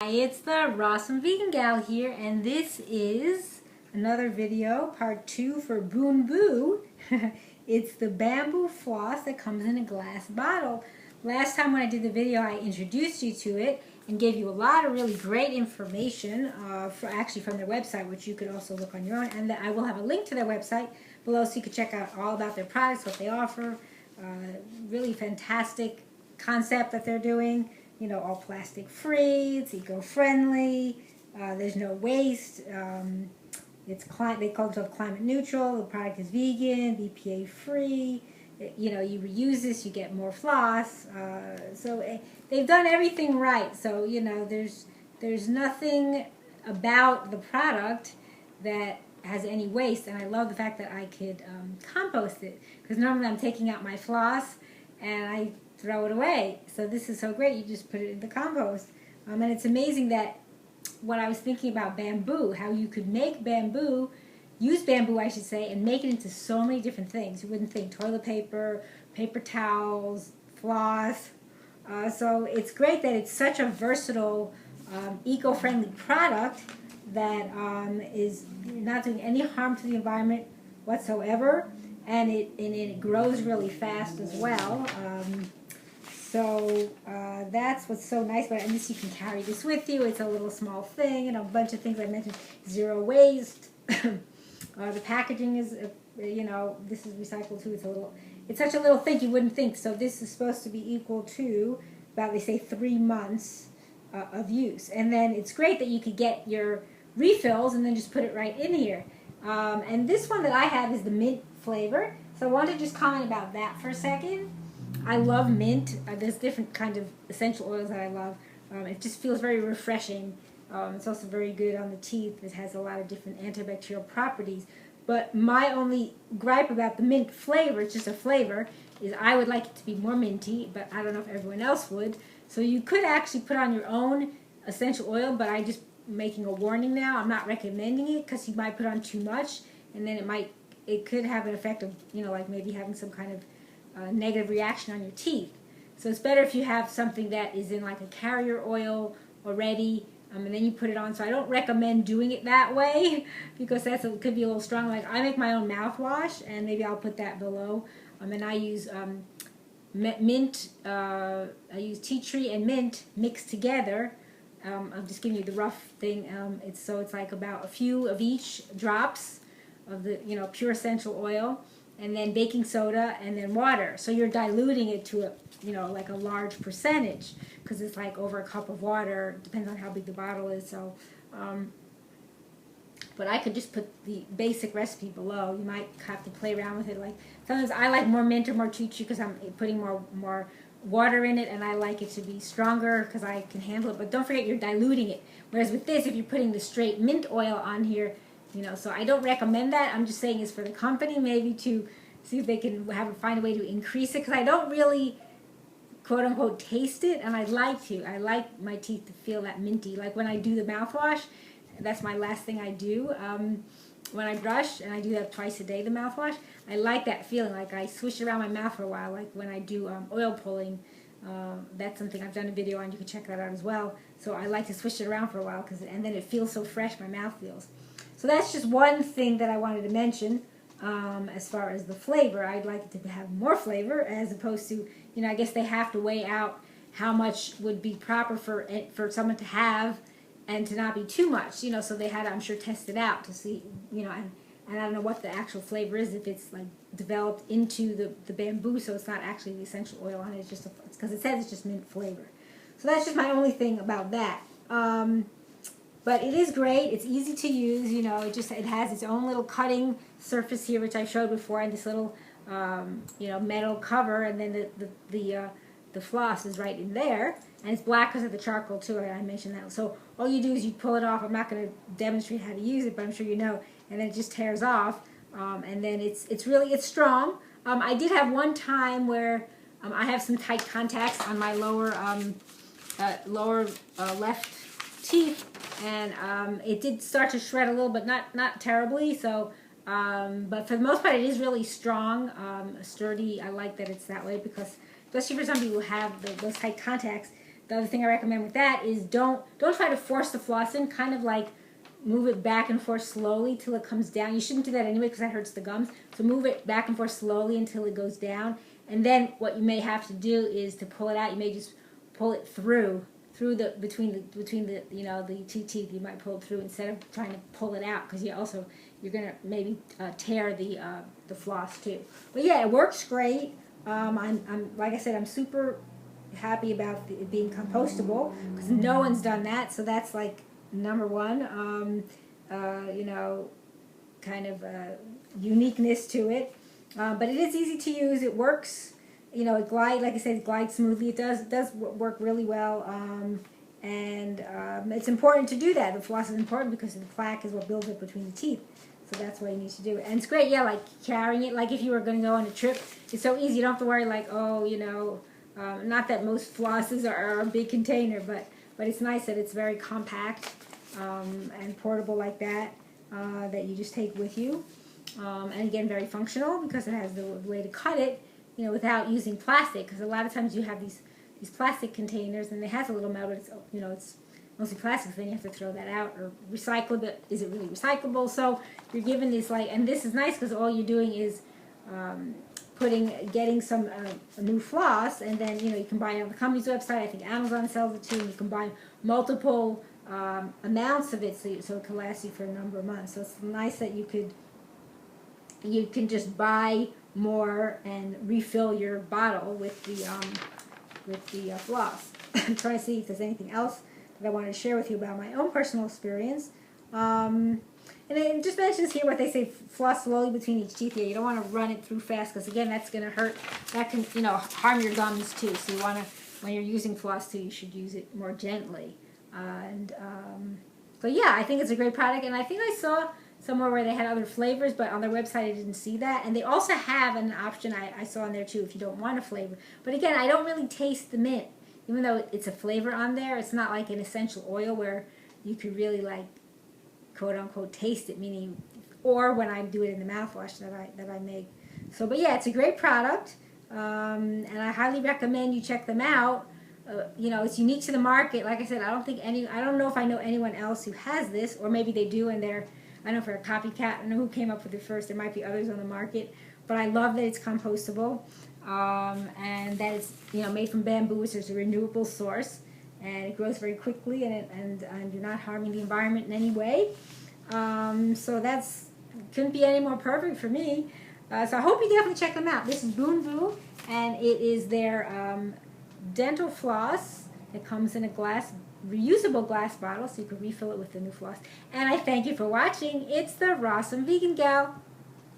It's the Rawesome Vegan Gal here, and this is another video, part 2 for BOONBOO. It's the bamboo floss that comes in a glass bottle. Last time when I did the video, I introduced you to it and gave you a lot of really great information, actually from their website, which you could also look on your own. And I will have a link to their website below so you can check out all about their products, what they offer. Really fantastic concept that they're doing. You know, all plastic free, it's eco-friendly, there's no waste, they call themselves climate neutral, the product is vegan, BPA free, you know, you reuse this, you get more floss, so they've done everything right. So, you know, there's nothing about the product that has any waste, and I love the fact that I could compost it, because normally I'm taking out my floss and I throw it away. So this is so great. You just put it in the compost. And it's amazing that what I was thinking about bamboo, how you could make bamboo, use bamboo I should say, and make it into so many different things. You wouldn't think toilet paper, paper towels, floss. So it's great that it's such a versatile, eco-friendly product that is not doing any harm to the environment whatsoever. And it grows really fast as well. So that's what's so nice about it. And this, you can carry this with you. It's a little small thing, and a bunch of things I mentioned. Zero waste. The packaging is, you know, this is recycled too. It's such a little thing you wouldn't think. So this is supposed to be equal to about, they say, 3 months of use. And then it's great that you could get your refills and then just put it right in here. And this one that I have is the mint flavor. So I want to just comment about that for a second. I love mint. There's different kinds of essential oils that I love. It just feels very refreshing. It's also very good on the teeth. It has a lot of different antibacterial properties. But my only gripe about the mint flavor, it's just a flavor, is I would like it to be more minty, but I don't know if everyone else would. So you could actually put on your own essential oil, but I'm just making a warning now. I'm not recommending it because you might put on too much, and then it could have an effect of, you know, like maybe having some kind of negative reaction on your teeth. So it's better if you have something that is in like a carrier oil already, and then you put it on. So I don't recommend doing it that way because could be a little strong. Like I make my own mouthwash, and maybe I'll put that below. And I use mint. I use tea tree and mint mixed together. I'm just giving you the rough thing. It's like about a few of each drops of the, you know, pure essential oil, and then baking soda, and then water. So you're diluting it to a, you know, like a large percentage, because it's like over a cup of water. Depends on how big the bottle is. So, but I could just put the basic recipe below. You might have to play around with it. Like sometimes I like more mint or more tea tree because I'm putting more water in it, and I like it to be stronger because I can handle it. But don't forget, you're diluting it. Whereas with this, if you're putting the straight mint oil on here, you know, so I don't recommend that. I'm just saying it's for the company maybe to see if they can find a way to increase it, because I don't really quote unquote taste it, and I'd like to. I like my teeth to feel that minty. Like when I do the mouthwash, that's my last thing I do. When I brush, and I do that twice a day, the mouthwash, I like that feeling. Like I swish it around my mouth for a while, like when I do oil pulling. That's something I've done a video on. You can check that out as well. So I like to swish it around for a while, and then it feels so fresh, my mouth feels. So that's just one thing that I wanted to mention as far as the flavor. I'd like it to have more flavor, as opposed to, you know, I guess they have to weigh out how much would be proper for someone to have and to not be too much, you know, so they had to, I'm sure, test it out to see, you know, and I don't know what the actual flavor is, if it's like developed into the bamboo, so it's not actually the essential oil on it, it's just because it says it's just mint flavor. So that's just my only thing about that. But it is great. It's easy to use. You know, it has its own little cutting surface here, which I showed before, and this little you know, metal cover, and then the floss is right in there, and it's black because of the charcoal too. I mentioned that. So all you do is you pull it off. I'm not going to demonstrate how to use it, but I'm sure you know. And then it just tears off, and then it's strong. I did have one time where I have some tight contacts on my lower left teeth, and it did start to shred a little, but not terribly. So, but for the most part, it is really strong, sturdy. I like that it's that way, because especially for some people who have those tight contacts, the other thing I recommend with that is don't try to force the floss in. Kind of like move it back and forth slowly till it comes down. You shouldn't do that anyway because that hurts the gums. So move it back and forth slowly until it goes down. And then what you may have to do is to pull it out. You may just pull it through the between the the two teeth. You might pull it through instead of trying to pull it out because you're gonna maybe tear the floss too. But yeah, it works great. I'm like I said, I'm super happy about it being compostable because no one's done that. So that's like number one. Kind of uniqueness to it. But it is easy to use. It works. It glides, like I said, it glides smoothly. It does work really well. And it's important to do that. The floss is important because the plaque is what builds up between the teeth. So that's why you need to do it. And it's great, yeah, like carrying it. Like if you were going to go on a trip, it's so easy. You don't have to worry like, not that most flosses are a big container, but it's nice that it's very compact and portable like that, that you just take with you. And again, very functional because it has the way to cut it, without using plastic. Because a lot of times you have these plastic containers and it has a little metal, but it's mostly plastic. So then you have to throw that out or recycle it. Is it really recyclable? So you're given this and this is nice because all you're doing is getting some a new floss, and then you can buy it on the company's website. I think Amazon sells it too. And you can buy multiple amounts of it so it can last you for a number of months. So it's nice that you can just buy more and refill your bottle with the floss. I'm trying to see if there's anything else that I wanted to share with you about my own personal experience. And it just mentions here what they say: floss slowly between each teeth. Here, you don't want to run it through fast because again, that's going to hurt. That can harm your gums too. So you want to, when you're using floss too, you should use it more gently. So yeah, I think it's a great product, and I think I saw somewhere where they had other flavors, but on their website I didn't see that. And they also have an option I saw in there too if you don't want a flavor. But again, I don't really taste the mint. Even though it's a flavor on there, it's not like an essential oil where you could really like quote unquote taste it, meaning, or when I do it in the mouthwash that I make. So, but yeah, it's a great product, and I highly recommend you check them out. It's unique to the market. Like I said, I don't know if I know anyone else who has this, or maybe they do and I don't know if they're a copycat. I don't know who came up with it first. There might be others on the market, but I love that it's compostable, and that it's made from bamboo, which is a renewable source, and it grows very quickly, and you're not harming the environment in any way. So couldn't be any more perfect for me. So I hope you definitely check them out. This is BOONBOO, and it is their dental floss that comes in a reusable glass bottle, so you can refill it with the new floss. And I thank you for watching. It's the Rawesome Vegan Gal.